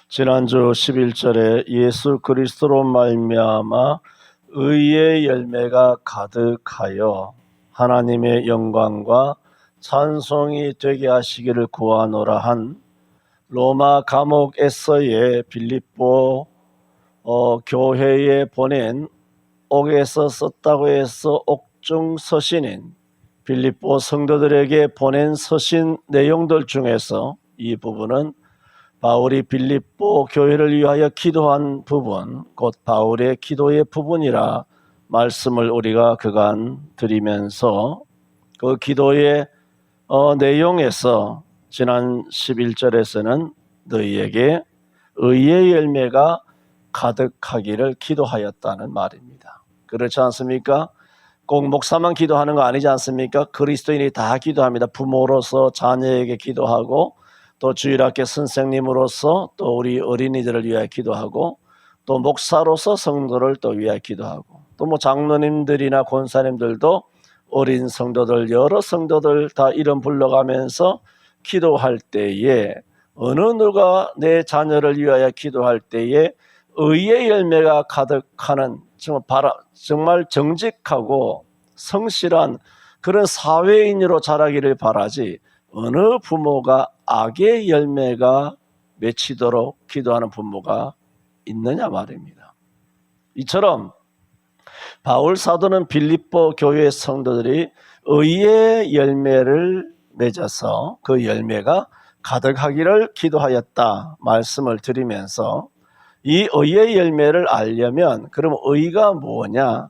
지난주 11절에 예수 그리스도로 말미암아 의의 열매가 가득하여 하나님의 영광과 찬송이 되게 하시기를 구하노라 한 로마 감옥에서의 빌립보 교회에 보낸 옥에서 썼다고 해서 옥중 서신인 빌립보 성도들에게 보낸 서신 내용들 중에서 이 부분은 바울이 빌립보 교회를 위하여 기도한 부분, 곧 바울의 기도의 부분이라 말씀을 우리가 그간 드리면서 그 기도의 내용에서 지난 11절에서는 너희에게 의의 열매가 가득하기를 기도하였다는 말입니다. 그렇지 않습니까? 꼭 목사만 기도하는 거 아니지 않습니까? 그리스도인이 다 기도합니다. 부모로서 자녀에게 기도하고 또 주일학교 선생님으로서 또 우리 어린이들을 위하여 기도하고 또 목사로서 성도를 또 위하여 기도하고 또 뭐 장로님들이나 권사님들도 어린 성도들 여러 성도들 다 이름 불러가면서 기도할 때에 어느 누가 내 자녀를 위하여 기도할 때에 의의 열매가 가득하는 정말 정직하고 성실한 그런 사회인으로 자라기를 바라지 어느 부모가 악의 열매가 맺히도록 기도하는 부모가 있느냐 말입니다. 이처럼 바울 사도는 빌립보 교회 성도들이 의의 열매를 맺어서 그 열매가 가득하기를 기도하였다 말씀을 드리면서 이 의의 열매를 알려면 그럼 의가 뭐냐?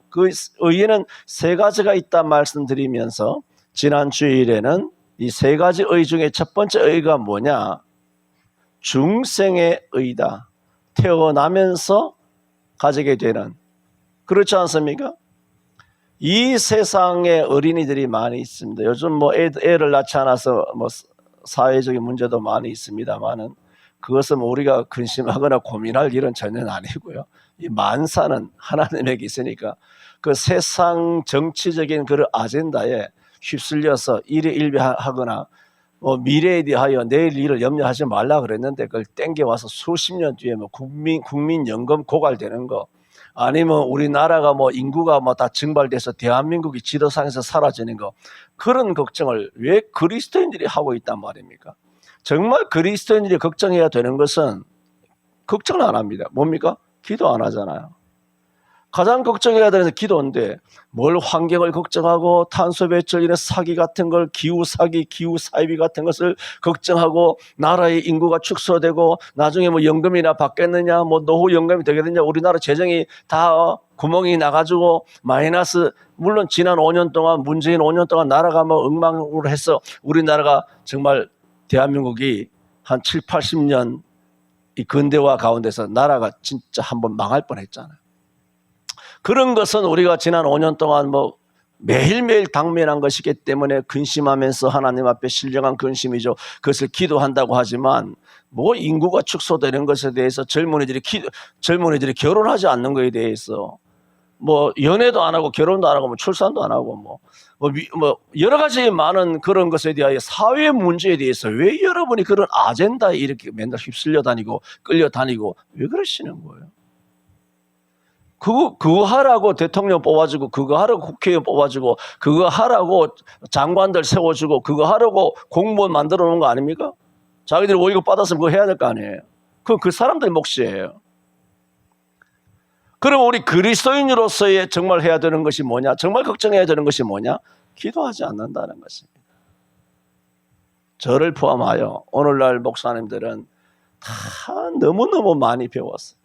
그 의에는 세 가지가 있다 말씀드리면서 지난 주일에는 이 세 가지 의 중에 첫 번째 의가 뭐냐? 중생의 의다. 태어나면서 가지게 되는. 그렇지 않습니까? 이 세상에 어린이들이 많이 있습니다. 요즘 뭐 애를 낳지 않아서 뭐 사회적인 문제도 많이 있습니다만은 그것은 우리가 근심하거나 고민할 일은 전혀 아니고요. 이 만사는 하나님에게 있으니까 그 세상 정치적인 그런 아젠다에 휩쓸려서 일희일비하거나 미래에 대하여 내일 일을 염려하지 말라 그랬는데 그걸 땡겨와서 수십 년 뒤에 뭐 국민연금 고갈되는 거 아니면 우리나라가 뭐 인구가 뭐 다 증발돼서 대한민국이 지도상에서 사라지는 거 그런 걱정을 왜 그리스도인들이 하고 있단 말입니까? 정말 그리스도인들이 걱정해야 되는 것은 걱정을 안 합니다. 뭡니까? 기도 안 하잖아요. 가장 걱정해야 되는 기도인데 뭘 환경을 걱정하고 탄소 배출이나 사기 같은 걸 기후 사기, 기후 사이비 같은 것을 걱정하고 나라의 인구가 축소되고 나중에 뭐 연금이나 받겠느냐 뭐 노후 연금이 되겠느냐 우리나라 재정이 다 구멍이 나가지고 마이너스 물론 지난 5년 동안 문재인 5년 동안 나라가 뭐 엉망으로 해서 우리나라가 정말 대한민국이 한 7, 80년 이 근대화 가운데서 나라가 진짜 한번 망할 뻔했잖아요. 그런 것은 우리가 지난 5년 동안 뭐 매일매일 당면한 것이기 때문에 근심하면서 하나님 앞에 신령한 근심이죠. 그것을 기도한다고 하지만 뭐 인구가 축소되는 것에 대해서 젊은이들이 결혼하지 않는 것에 대해서 뭐 연애도 안 하고 결혼도 안 하고 뭐 출산도 안 하고 뭐 여러 가지 많은 그런 것에 대하여 사회 문제에 대해서 왜 여러분이 그런 아젠다에 이렇게 맨날 휩쓸려 다니고 끌려다니고 왜 그러시는 거예요? 그거 하라고 대통령 뽑아주고 그거 하라고 국회의원 뽑아주고 그거 하라고 장관들 세워주고 그거 하라고 공무원 만들어 놓은 거 아닙니까? 자기들이 월급 받았으면 그거 해야 될 거 아니에요. 그건 그 사람들 몫이에요. 그럼 우리 그리스도인으로서의 정말 해야 되는 것이 뭐냐? 정말 걱정해야 되는 것이 뭐냐? 기도하지 않는다는 것입니다. 저를 포함하여 오늘날 목사님들은 다 너무너무 많이 배웠어요.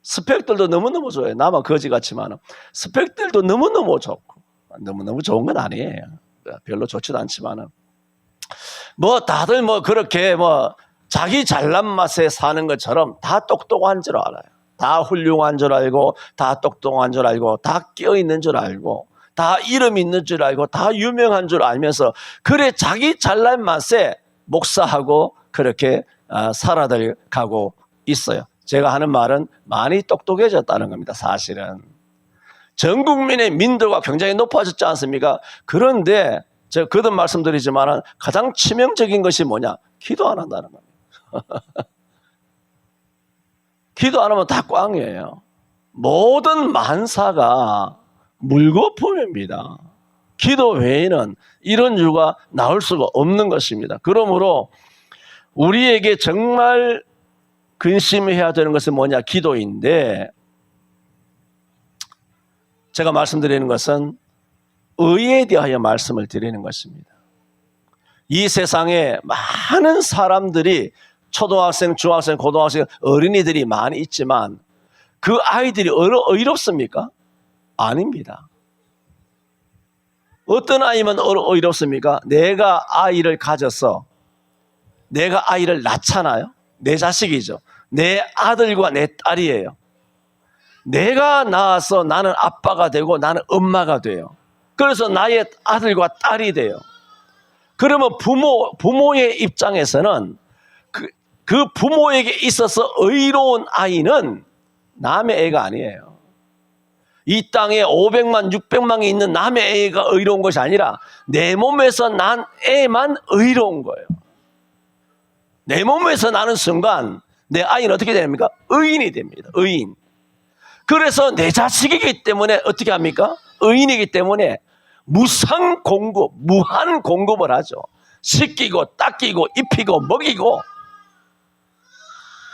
스펙들도 너무너무 좋아요. 나만 거지 같지만 스펙들도 너무너무 좋고 너무너무 좋은 건 아니에요. 별로 좋지도 않지만은 뭐 다들 뭐 그렇게 뭐 자기 잘난 맛에 사는 것처럼 다 똑똑한 줄 알아요. 다 훌륭한 줄 알고 다 똑똑한 줄 알고 다 끼어있는 줄 알고 다 이름 있는 줄 알고 다 유명한 줄 알면서 그래 자기 잘난 맛에 목사하고 그렇게 살아가고 있어요. 제가 하는 말은 많이 똑똑해졌다는 겁니다. 사실은 전 국민의 민도가 굉장히 높아졌지 않습니까? 그런데 제가 거듭 말씀드리지만 가장 치명적인 것이 뭐냐? 기도 안 한다는 겁니다. 기도 안 하면 다 꽝이에요. 모든 만사가 물거품입니다. 기도 외에는 이런 이유가 나올 수가 없는 것입니다. 그러므로 우리에게 정말 근심해야 되는 것은 뭐냐? 기도인데, 제가 말씀드리는 것은 의에 대하여 말씀을 드리는 것입니다. 이 세상에 많은 사람들이 초등학생, 중학생, 고등학생, 어린이들이 많이 있지만 그 아이들이 의롭습니까? 아닙니다. 어떤 아이면 의롭습니까? 내가 아이를 가져서 내가 아이를 낳잖아요. 내 자식이죠. 내 아들과 내 딸이에요. 내가 낳아서 나는 아빠가 되고 나는 엄마가 돼요. 그래서 나의 아들과 딸이 돼요. 그러면 부모의 입장에서는 그 부모에게 있어서 의로운 아이는 남의 애가 아니에요. 이 땅에 500만, 600만이 있는 남의 애가 의로운 것이 아니라 내 몸에서 난 애만 의로운 거예요. 내 몸에서 나는 순간 내 아이는 어떻게 됩니까? 의인이 됩니다. 의인. 그래서 내 자식이기 때문에 어떻게 합니까? 의인이기 때문에 무상 공급, 무한 공급을 하죠. 씻기고 닦이고 입히고 먹이고,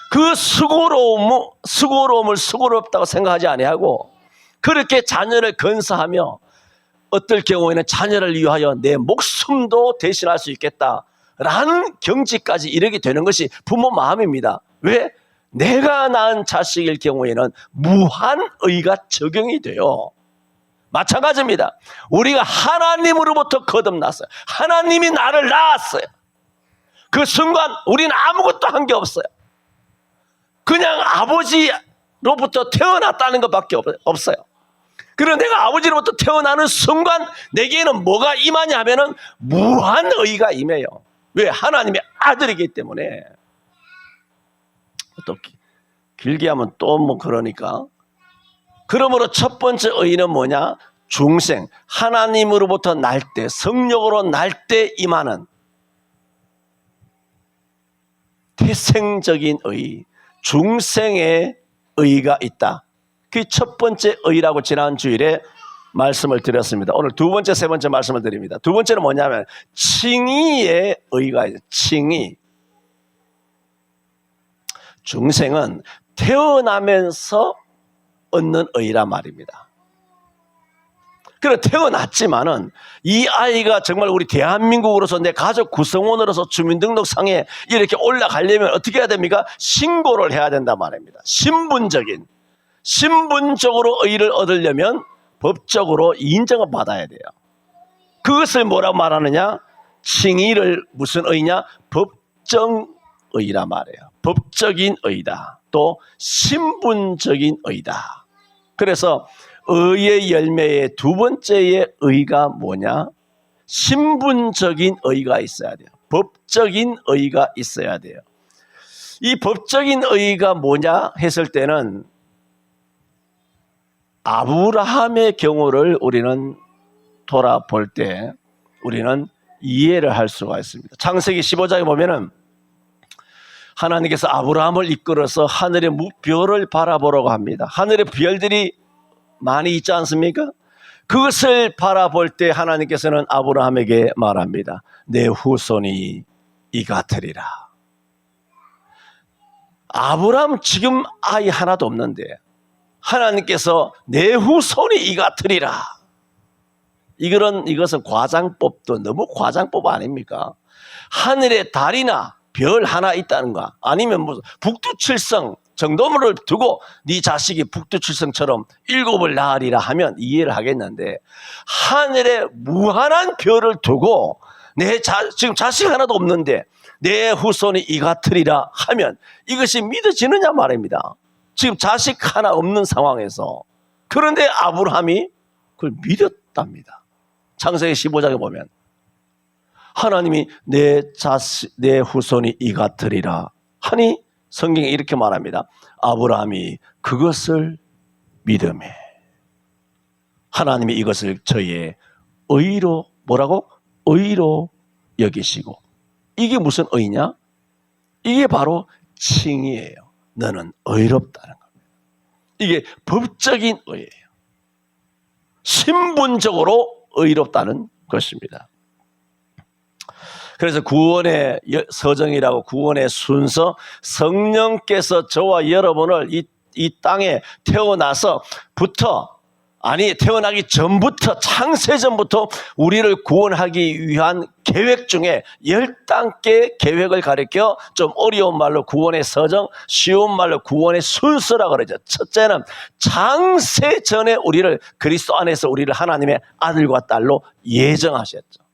그 수고로움을 수고롭다고 생각하지 아니하고 그렇게 자녀를 건사하며 어떨 경우에는 자녀를 위하여 내 목숨도 대신할 수 있겠다라는 경지까지 이르게 되는 것이 부모 마음입니다. 왜? 내가 낳은 자식일 경우에는 무한 의가 적용이 돼요. 마찬가지입니다. 우리가 하나님으로부터 거듭났어요. 하나님이 나를 낳았어요. 그 순간 우리는 아무것도 한 게 없어요. 그냥 아버지로부터 태어났다는 것밖에 없어요. 그리고 내가 아버지로부터 태어나는 순간 내게는 뭐가 임하냐 하면은 무한 의가 임해요. 왜? 하나님의 아들이기 때문에. 또 길게 하면 또 뭐 그러니까. 그러므로 첫 번째 의는 뭐냐? 중생, 하나님으로부터 날 때, 성령으로 날 때 임하는 태생적인 의, 중생의 의가 있다. 그 첫 번째 의라고 지난 주일에 말씀을 드렸습니다. 오늘 두 번째, 세 번째 말씀을 드립니다. 두 번째는 뭐냐면 칭의의 의가 있어요. 칭의. 중생은 태어나면서 얻는 의란 말입니다. 그래 태어났지만은 이 아이가 정말 우리 대한민국으로서 내 가족 구성원으로서 주민등록상에 이렇게 올라가려면 어떻게 해야 됩니까? 신고를 해야 된단 말입니다. 신분적으로 의를 얻으려면 법적으로 인정을 받아야 돼요. 그것을 뭐라고 말하느냐? 칭의를 무슨 의냐? 법정의란 말이에요. 법적인 의다. 또 신분적인 의다. 그래서 의의 열매의 두 번째의 의가 뭐냐? 신분적인 의가 있어야 돼요. 법적인 의가 있어야 돼요. 이 법적인 의가 뭐냐 했을 때는 아브라함의 경우를 우리는 돌아볼 때 우리는 이해를 할 수가 있습니다. 창세기 15장에 보면은 하나님께서 아브라함을 이끌어서 하늘의 별을 바라보라고 합니다. 하늘의 별들이 많이 있지 않습니까? 그것을 바라볼 때 하나님께서는 아브라함에게 말합니다. 내 후손이 이 같으리라. 아브라함 지금 아이 하나도 없는데 하나님께서 내 후손이 이 같으리라. 이것은 과장법도 너무 과장법 아닙니까? 하늘의 달이나 별 하나 있다는 거 아니면 무슨 북두칠성 정도를 두고 네 자식이 북두칠성처럼 7을 낳으리라 하면 이해를 하겠는데 하늘에 무한한 별을 두고 지금 자식 하나도 없는데 내 후손이 이 같으리라 하면 이것이 믿어지느냐 말입니다. 지금 자식 하나 없는 상황에서. 그런데 아브라함이 그걸 믿었답니다. 창세기 15장에 보면 하나님이 내 후손이 이 같으리라 하니 성경에 이렇게 말합니다. 아브라함이 그것을 믿음에 하나님이 이것을 저의 의로 뭐라고? 의로 여기시고. 이게 무슨 의냐? 이게 바로 칭의예요. 너는 의롭다는 겁니다. 이게 법적인 의예요. 신분적으로 의롭다는 것입니다. 그래서 구원의 서정이라고, 구원의 순서, 성령께서 저와 여러분을 이 땅에 태어나서부터, 아니 태어나기 전부터, 창세전부터 우리를 구원하기 위한 계획 중에 10단계 계획을 가리켜 좀 어려운 말로 구원의 서정, 쉬운 말로 구원의 순서라고 그러죠. 첫째는 창세전에 우리를, 그리스도 안에서 우리를 하나님의 아들과 딸로 예정하셨죠.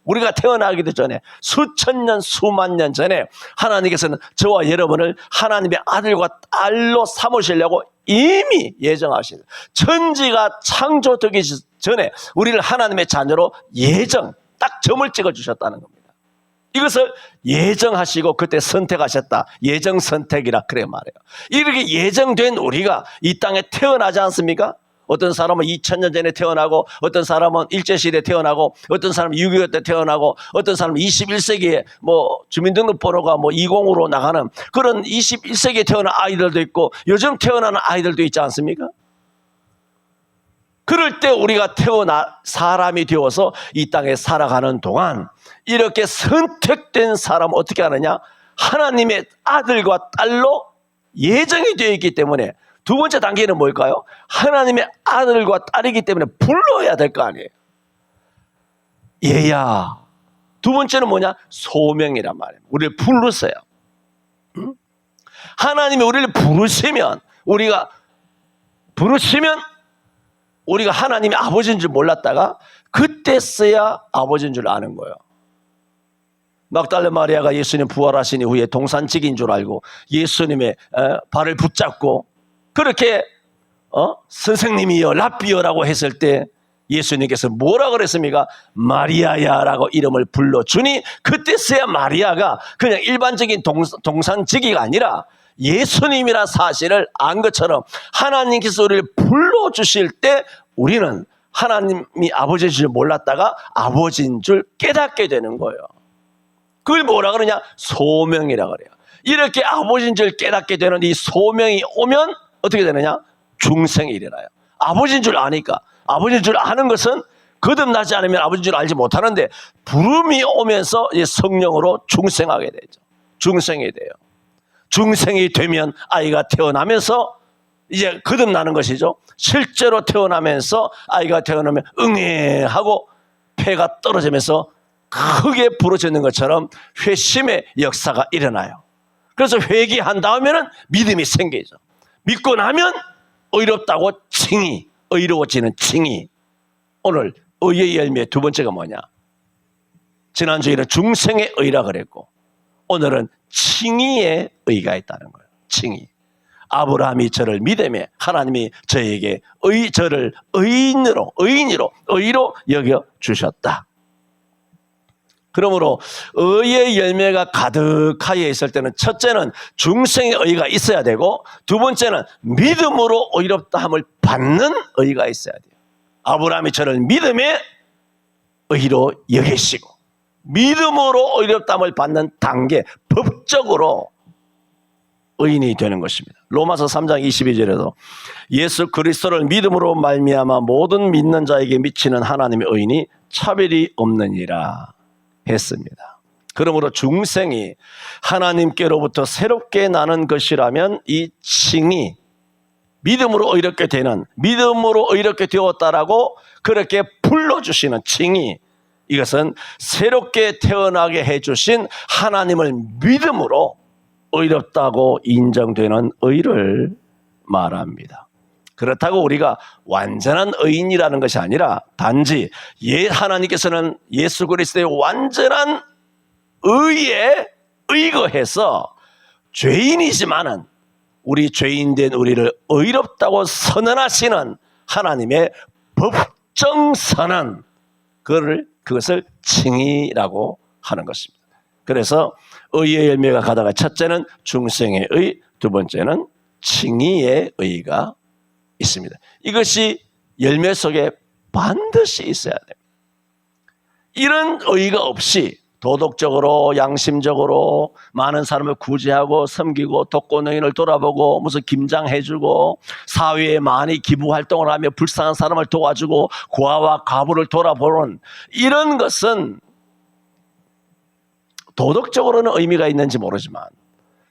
우리가 태어나기도 전에, 수천 년, 수만 년 전에 하나님께서는 저와 여러분을 하나님의 아들과 딸로 삼으시려고 이미 예정하신, 천지가 창조되기 전에 우리를 하나님의 자녀로 딱 점을 찍어주셨다는 겁니다. 이것을 예정하시고 그때 선택하셨다. 예정 선택이라 그래 말해요. 이렇게 예정된 우리가 이 땅에 태어나지 않습니까? 어떤 사람은 2000년 전에 태어나고, 어떤 사람은 일제시대에 태어나고, 어떤 사람은 6.25 때 태어나고, 어떤 사람은 21세기에 주민등록번호가 20으로 나가는 그런 21세기에 태어난 아이들도 있고, 요즘 태어나는 아이들도 있지 않습니까? 그럴 때 우리가 사람이 되어서 이 땅에 살아가는 동안 이렇게 선택된 사람은 어떻게 하느냐? 하나님의 아들과 딸로 예정이 되어 있기 때문에, 두 번째 단계는 뭘까요? 하나님의 아들과 딸이기 때문에 불러야 될 거 아니에요. 얘야. 두 번째는 뭐냐? 소명이란 말이에요. 우리를 부르세요. 하나님이 우리를 부르시면, 우리가 하나님이 아버지인 줄 몰랐다가 그때서야 아버지인 줄 아는 거예요. 막달라 마리아가 예수님 부활하신 이후에 동산직인 줄 알고 예수님의 발을 붙잡고 그렇게 선생님이여 랍비여라고 했을 때 예수님께서 뭐라 그랬습니까? 마리아야라고 이름을 불러주니 그때서야 마리아가 그냥 일반적인 동산직이가 아니라 예수님이란 사실을 안 것처럼 하나님께서 우리를 불러주실 때 우리는 하나님이 아버지인 줄 몰랐다가 아버지인 줄 깨닫게 되는 거예요. 그걸 뭐라 그러냐? 소명이라 그래요. 이렇게 아버지인 줄 깨닫게 되는 이 소명이 오면 어떻게 되느냐? 중생이 일어나요. 아버지인 줄 아니까. 아버지인 줄 아는 것은 거듭나지 않으면 아버지인 줄 알지 못하는데, 부름이 오면서 성령으로 중생하게 되죠. 중생이 돼요. 중생이 되면 아이가 태어나면서 이제 거듭나는 것이죠. 실제로 태어나면서 아이가 태어나면 응애하고 폐가 떨어지면서 크게 부러지는 것처럼 회심의 역사가 일어나요. 그래서 회개한 다음에는 믿음이 생기죠. 믿고 나면 의롭다고 칭의, 의로워지는 칭의. 오늘 의의 열매 두 번째가 뭐냐? 지난주에는 중생의 의라 그랬고 오늘은 칭의의 의가 있다는 거예요. 칭의. 아브라함이 저를 믿으며 하나님이 저에게 저를 의인으로 여겨 주셨다. 그러므로 의의 열매가 가득하여 있을 때는 첫째는 중생의 의가 있어야 되고, 두 번째는 믿음으로 의롭다함을 받는 의가 있어야 돼요. 아브라함이 저를 믿음에 의로 여기시고 믿음으로 의롭다함을 받는 단계, 법적으로 의인이 되는 것입니다. 로마서 3장 22절에도 예수 그리스도를 믿음으로 말미암아 모든 믿는 자에게 미치는 하나님의 의인이 차별이 없느니라 했습니다. 그러므로 중생이 하나님께로부터 새롭게 나는 것이라면 이 칭의, 믿음으로 의롭게 되는, 믿음으로 의롭게 되었다라고 그렇게 불러주시는 칭의, 이것은 새롭게 태어나게 해주신 하나님을 믿음으로 의롭다고 인정되는 의를 말합니다. 그렇다고 우리가 완전한 의인이라는 것이 아니라 단지 하나님께서는 예수 그리스도의 완전한 의에 의거해서 죄인이지만은 우리 죄인된 우리를 의롭다고 선언하시는 하나님의 법정 선언, 그것을 칭의라고 하는 것입니다. 그래서 의의 열매가 가다가 첫째는 중생의 의, 두 번째는 칭의의 의가 있습니다. 이것이 열매 속에 반드시 있어야 됩니다. 이런 의가 없이 도덕적으로 양심적으로 많은 사람을 구제하고 섬기고 독거노인을 돌아보고 무슨 김장해주고 사회에 많이 기부활동을 하며 불쌍한 사람을 도와주고 고아와 과부를 돌아보는 이런 것은 도덕적으로는 의미가 있는지 모르지만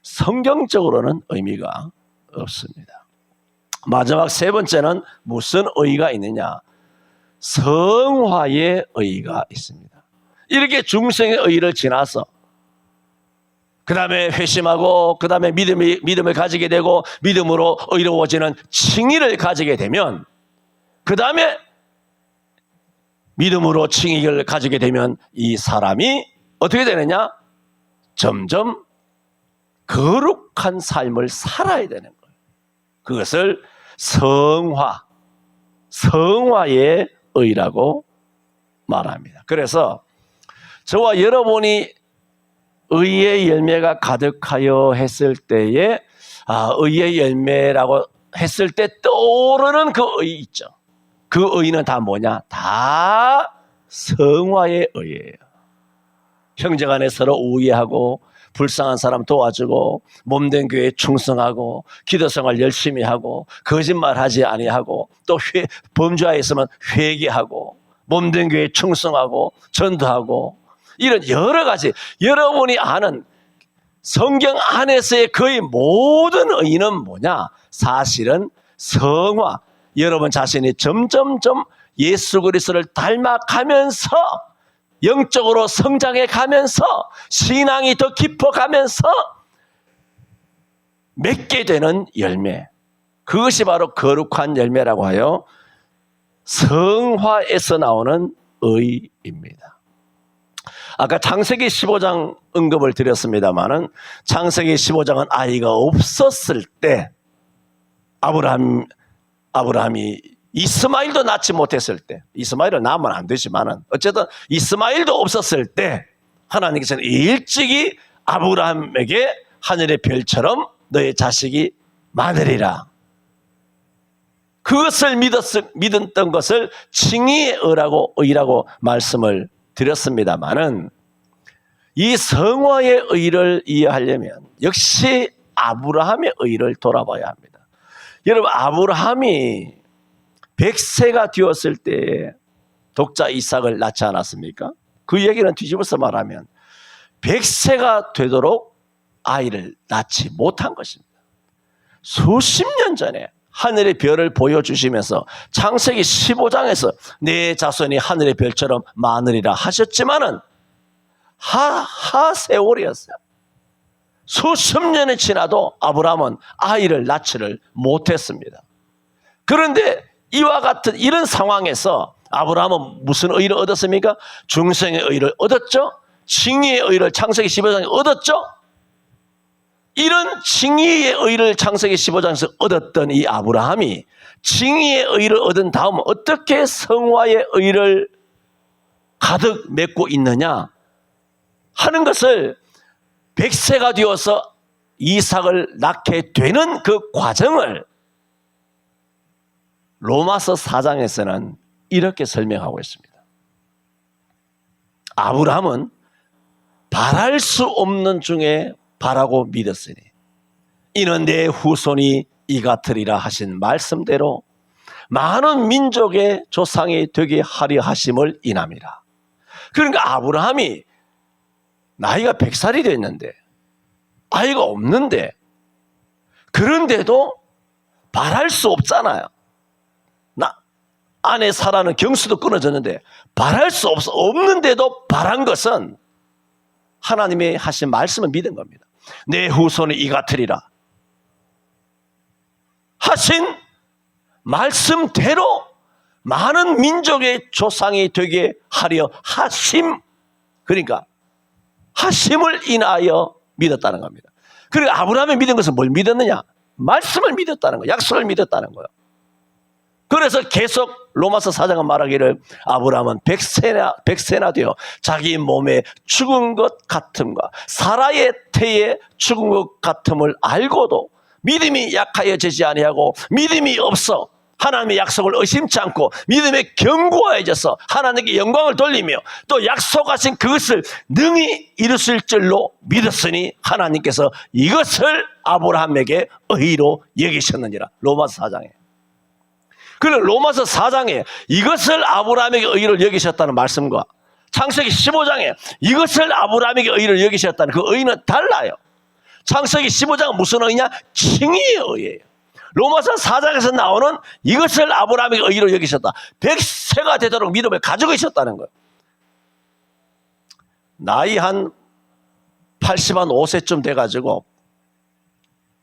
성경적으로는 의미가 없습니다. 마지막 세 번째는 무슨 의의가 있느냐? 성화의 의의가 있습니다. 이렇게 중생의 의의를 지나서 그 다음에 회심하고 그 다음에 믿음을 가지게 되고 믿음으로 의로워지는 칭의를 가지게 되면 그 다음에 믿음으로 칭의를 가지게 되면 이 사람이 어떻게 되느냐? 점점 거룩한 삶을 살아야 되는 거예요. 그것을 성화의 의라고 말합니다. 그래서 저와 여러분이 의의 열매가 가득하여 했을 때에 의의 열매라고 했을 때 떠오르는 그 의의 있죠. 그 의의는 다 뭐냐? 다 성화의 의예요. 형제간에 서로 우애하고 불쌍한 사람 도와주고 몸된 교회에 충성하고 기도생활 열심히 하고 거짓말하지 아니하고 또 범죄가 있으면 회개하고 몸된 교회에 충성하고 전도하고 이런 여러 가지 여러분이 아는 성경 안에서의 거의 모든 의의는 뭐냐? 사실은 성화. 여러분 자신이 점점점 예수 그리스도를 닮아가면서 영적으로 성장해 가면서 신앙이 더 깊어가면서 맺게 되는 열매. 그것이 바로 거룩한 열매라고 하여 성화에서 나오는 의입니다. 아까 창세기 15장 언급을 드렸습니다마는 창세기 15장은 아이가 없었을 때 아브라함이 이스마일도 낳지 못했을 때 이스마일을 낳으면 안 되지만은 어쨌든 이스마일도 없었을 때 하나님께서는 일찍이 아브라함에게 하늘의 별처럼 너의 자식이 많으리라. 그것을 믿었던 것을 칭의의 의라고 말씀을 드렸습니다마는 이 성화의 의를 이해하려면 역시 아브라함의 의를 돌아봐야 합니다. 여러분 아브라함이 100세가 되었을 때 독자 이삭을 낳지 않았습니까? 그 얘기는 뒤집어서 말하면 100세가 되도록 아이를 낳지 못한 것입니다. 수십 년 전에 하늘의 별을 보여주시면서 창세기 15장에서 내 자손이 하늘의 별처럼 많으리라 하셨지만은 하세월이었어요. 수십 년이 지나도 아브라함은 아이를 낳지를 못했습니다. 그런데 이와 같은 이런 상황에서 아브라함은 무슨 의를 얻었습니까? 중생의 의를 얻었죠. 칭의의 의를 창세기 15장에 얻었죠. 이런 칭의의 의를 창세기 15장에서 얻었던 이 아브라함이 칭의의 의를 얻은 다음 어떻게 성화의 의를 가득 맺고 있느냐 하는 것을 100세가 되어서 이삭을 낳게 되는 그 과정을 로마서 4장에서는 이렇게 설명하고 있습니다. 아브라함은 바랄 수 없는 중에 바라고 믿었으니 이는 내 후손이 이 같으리라 하신 말씀대로 많은 민족의 조상이 되게 하려 하심을 인함이라. 그러니까 아브라함이 나이가 100살이 됐는데 아이가 없는데 그런데도 바랄 수 없잖아요. 아내 사라는 경수도 끊어졌는데 바랄 수 없는데도 바란 것은 하나님이 하신 말씀을 믿은 겁니다. 내 후손이 이 같으리라 하신 말씀대로 많은 민족의 조상이 되게 하려 하심, 그러니까 하심을 인하여 믿었다는 겁니다. 그리고 아브라함이 믿은 것은 뭘 믿었느냐? 말씀을 믿었다는 거예요. 약속을 믿었다는 거예요. 그래서 계속 로마서 4장은 말하기를 아브라함은 100세나 되어 자기 몸에 죽은 것 같음과 사라의 태에 죽은 것 같음을 알고도 믿음이 약하여지지 아니하고 믿음이 없어 하나님의 약속을 의심치 않고 믿음의 견고해져서 하나님께 영광을 돌리며 또 약속하신 그것을 능히 이루실 줄로 믿었으니 하나님께서 이것을 아브라함에게 의로 여기셨느니라. 로마서 4장에. 그리고 로마서 4장에 이것을 아브라함에게 의로 여기셨다는 말씀과 창세기 15장에 이것을 아브라함에게 의로 여기셨다는 그 의는 달라요. 창세기 15장은 무슨 의냐? 칭의의 의예요. 로마서 4장에서 나오는 이것을 아브라함에게 의로 여기셨다. 100세가 되도록 믿음을 가지고 있었다는 거예요. 나이 한 85세쯤 돼가지고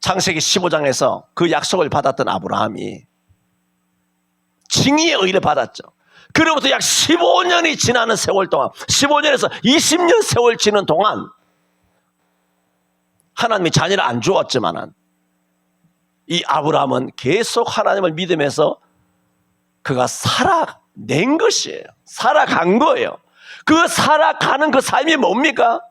창세기 15장에서 그 약속을 받았던 아브라함이 칭의의 의를 받았죠. 그로부터 약 15년이 지나는 세월 동안 15년에서 20년 세월 지는 동안 하나님이 자녀를 안 주었지만은 이 아브라함은 계속 하나님을 믿으면서 그가 살아낸 것이에요. 살아간 거예요. 그 살아가는 그 삶이 뭡니까?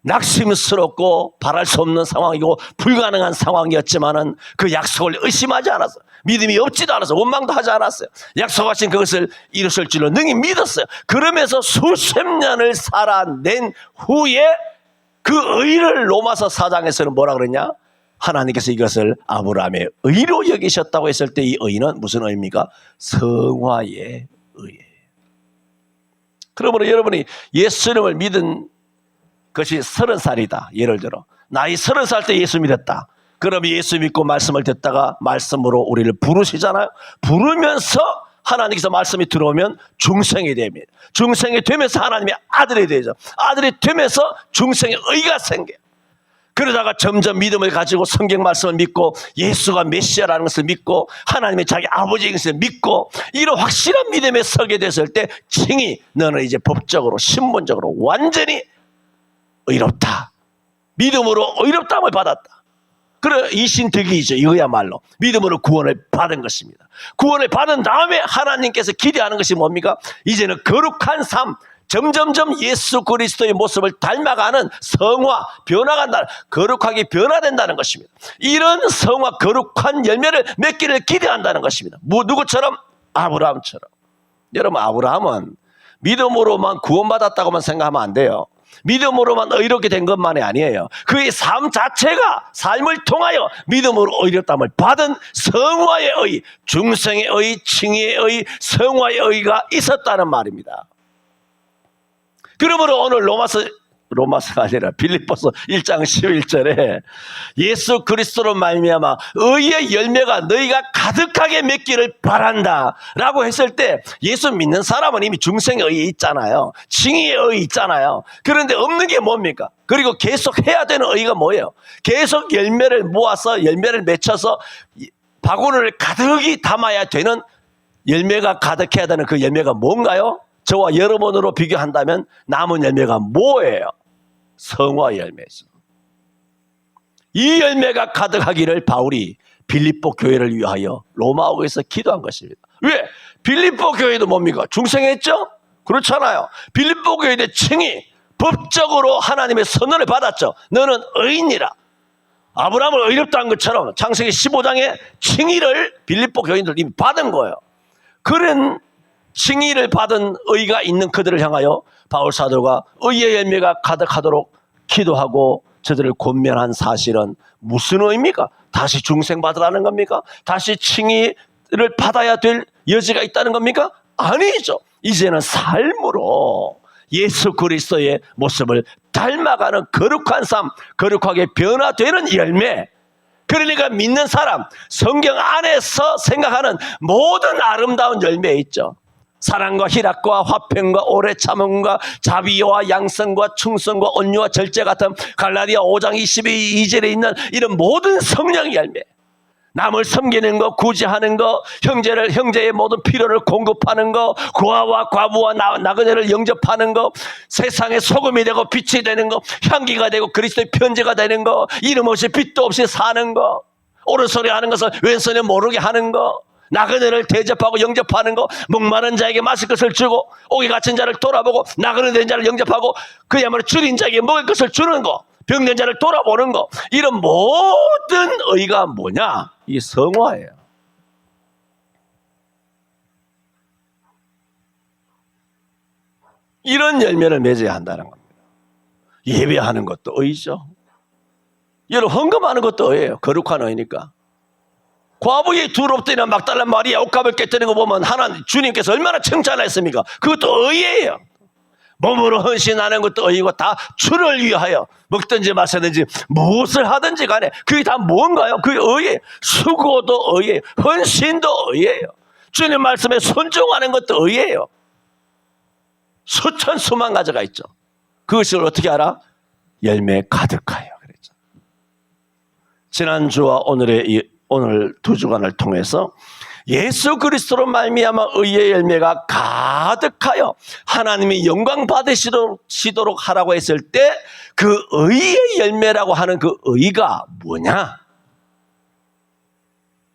낙심스럽고 바랄 수 없는 상황이고 불가능한 상황이었지만은 그 약속을 의심하지 않았어요. 믿음이 없지도 않았어요. 원망도 하지 않았어요. 약속하신 그것을 이루실 줄로 능히 믿었어요. 그러면서 수십 년을 살아낸 후에 그 의를 로마서 4장에서는 뭐라 그러냐? 하나님께서 이것을 아브라함의 의로 여기셨다고 했을 때 이 의는 무슨 의입니까? 성화의 의예요. 그러므로 여러분이 예수님을 믿은 것이 30살이다. 예를 들어 나이 30살 때 예수 믿었다. 그럼 예수 믿고 말씀을 듣다가 말씀으로 우리를 부르시잖아요. 부르면서 하나님께서 말씀이 들어오면 중생이 됩니다. 중생이 되면서 하나님의 아들이 되죠. 아들이 되면서 중생의 의가 생겨요. 그러다가 점점 믿음을 가지고 성경 말씀을 믿고 예수가 메시아라는 것을 믿고 하나님의 자기 아버지인 것을 믿고 이런 확실한 믿음에 서게 됐을 때 칭이 너는 이제 법적으로 신분적으로 완전히 의롭다. 믿음으로 의롭다함을 받았다. 그래 이신득이죠. 이거야말로 믿음으로 구원을 받은 것입니다. 구원을 받은 다음에 하나님께서 기대하는 것이 뭡니까? 이제는 거룩한 삶, 점점점 예수 그리스도의 모습을 닮아가는 성화, 변화간다, 거룩하게 변화된다는 것입니다. 이런 성화, 거룩한 열매를 맺기를 기대한다는 것입니다. 누구처럼? 아브라함처럼. 여러분, 아브라함은 믿음으로만 구원받았다고만 생각하면 안 돼요. 믿음으로만 의롭게 된 것만이 아니에요. 그의 삶 자체가 삶을 통하여 믿음으로 의롭다함을 받은 성화의 의, 중생의 의, 칭의의 의, 성화의 의가 있었다는 말입니다. 그러므로 오늘 로마서가 아니라 빌립보서 1장 11절에 예수 그리스도로 말미암아 의의 열매가 너희가 가득하게 맺기를 바란다 라고 했을 때 예수 믿는 사람은 이미 중생의 의 있잖아요. 칭의의 의 있잖아요. 그런데 없는 게 뭡니까? 그리고 계속 해야 되는 의가 뭐예요? 계속 열매를 모아서 열매를 맺혀서 바구니를 가득히 담아야 되는 열매가 가득해야 되는 그 열매가 뭔가요? 저와 여러분으로 비교한다면 남은 열매가 뭐예요? 성화 열매죠. 이 열매가 가득하기를 바울이 빌립보 교회를 위하여 로마오에서 기도한 것입니다. 왜? 빌립보 교회도 뭡니까? 중생했죠? 그렇잖아요. 빌립보 교회의 칭이 법적으로 하나님의 선언을 받았죠. 너는 의인이라. 아브라함을 의롭다는 것처럼 창세기 15장에 칭의를 빌립보 교인들 이미 받은 거예요. 그런 칭의를 받은 의가 있는 그들을 향하여 바울 사도가 의의 열매가 가득하도록 기도하고 저들을 권면한 사실은 무슨 의미입니까? 다시 중생 받으라는 겁니까? 다시 칭의를 받아야 될 여지가 있다는 겁니까? 아니죠. 이제는 삶으로 예수 그리스도의 모습을 닮아가는 거룩한 삶, 거룩하게 변화되는 열매. 그러니까 믿는 사람, 성경 안에서 생각하는 모든 아름다운 열매 있죠. 사랑과 희락과 화평과 오래 참음과 자비와 양성과 충성과 온유와 절제 같은 갈라디아 5장 22절에 있는 이런 모든 성령의 열매, 남을 섬기는 거, 구제하는 거, 형제의 모든 필요를 공급하는 거, 고아와 과부와 나그네를 영접하는 거, 세상의 소금이 되고 빛이 되는 거, 향기가 되고 그리스도의 편지가 되는 거, 이름 없이 빛도 없이 사는 거, 옳은 소리 하는 것을 왼손에 모르게 하는 거, 나그네를 대접하고 영접하는 거, 목마른 자에게 마실 것을 주고 옥에 갇힌 자를 돌아보고 나그네 된 자를 영접하고 그야말로 줄인 자에게 먹을 것을 주는 거, 병든 자를 돌아보는 거, 이런 모든 의가 뭐냐? 이 성화예요. 이런 열매를 맺어야 한다는 겁니다. 예배하는 것도 의죠. 여러분 헌금하는 것도 의예요. 거룩한 의니까. 과부의 두 롭디나 막달라 마리아 옷값을 깨뜨리는 거 보면 하나님 주님께서 얼마나 칭찬했습니까? 그것도 의예요. 몸으로 헌신하는 것도 의이고 다 주를 위하여 먹든지 마시든지 무엇을 하든지 간에 그게 다 뭔가요? 그게 의예요. 수고도 의예요. 헌신도 의예요. 주님 말씀에 순종하는 것도 의예요. 수천 수만 가지가 있죠. 그것을 어떻게 알아? 열매 가득하여 그랬죠. 지난주와 오늘 두 주간을 통해서 예수 그리스도로 말미암아 의의 열매가 가득하여 하나님이 영광 받으시도록 하라고 했을 때 그 의의 열매라고 하는 그 의가 뭐냐?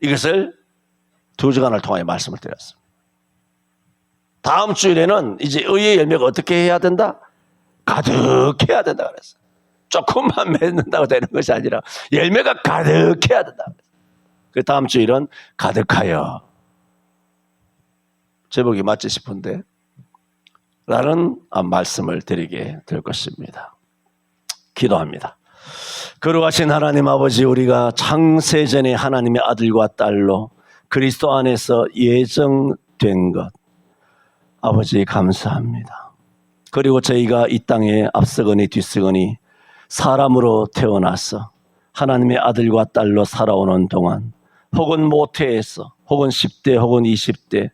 이것을 두 주간을 통하여 말씀을 드렸습니다. 다음 주일에는 이제 의의 열매가 어떻게 해야 된다? 가득해야 된다 그랬어요. 조금만 맺는다고 되는 것이 아니라 열매가 가득해야 된다. 그 다음 주일은 가득하여. 제목이 맞지 싶은데 라는 말씀을 드리게 될 것입니다. 기도합니다. 거룩하신 하나님 아버지, 우리가 창세전에 하나님의 아들과 딸로 그리스도 안에서 예정된 것 아버지 감사합니다. 그리고 저희가 이 땅에 앞서거니 뒤서거니 사람으로 태어나서 하나님의 아들과 딸로 살아오는 동안 혹은 모태에서 혹은 10대 혹은 20대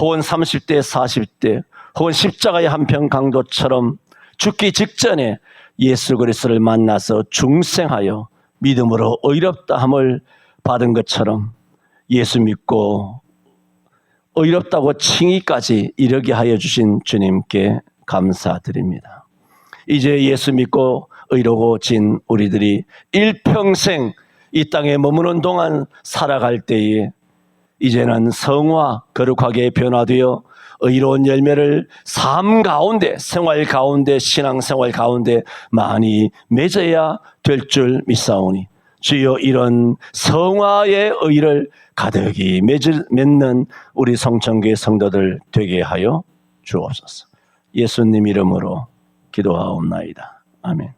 혹은 30대 40대 혹은 십자가의 한편 강도처럼 죽기 직전에 예수 그리스도를 만나서 중생하여 믿음으로 의롭다함을 받은 것처럼 예수 믿고 의롭다고 칭의까지 이르게 하여 주신 주님께 감사드립니다. 이제 예수 믿고 의로워진 우리들이 일평생 이 땅에 머무는 동안 살아갈 때에 이제는 성화 거룩하게 변화되어 의로운 열매를 삶 가운데, 생활 가운데, 신앙생활 가운데 많이 맺어야 될 줄 믿사오니 주여 이런 성화의 의를 가득히 맺는 우리 성천교회 성도들 되게 하여 주옵소서. 예수님 이름으로 기도하옵나이다. 아멘.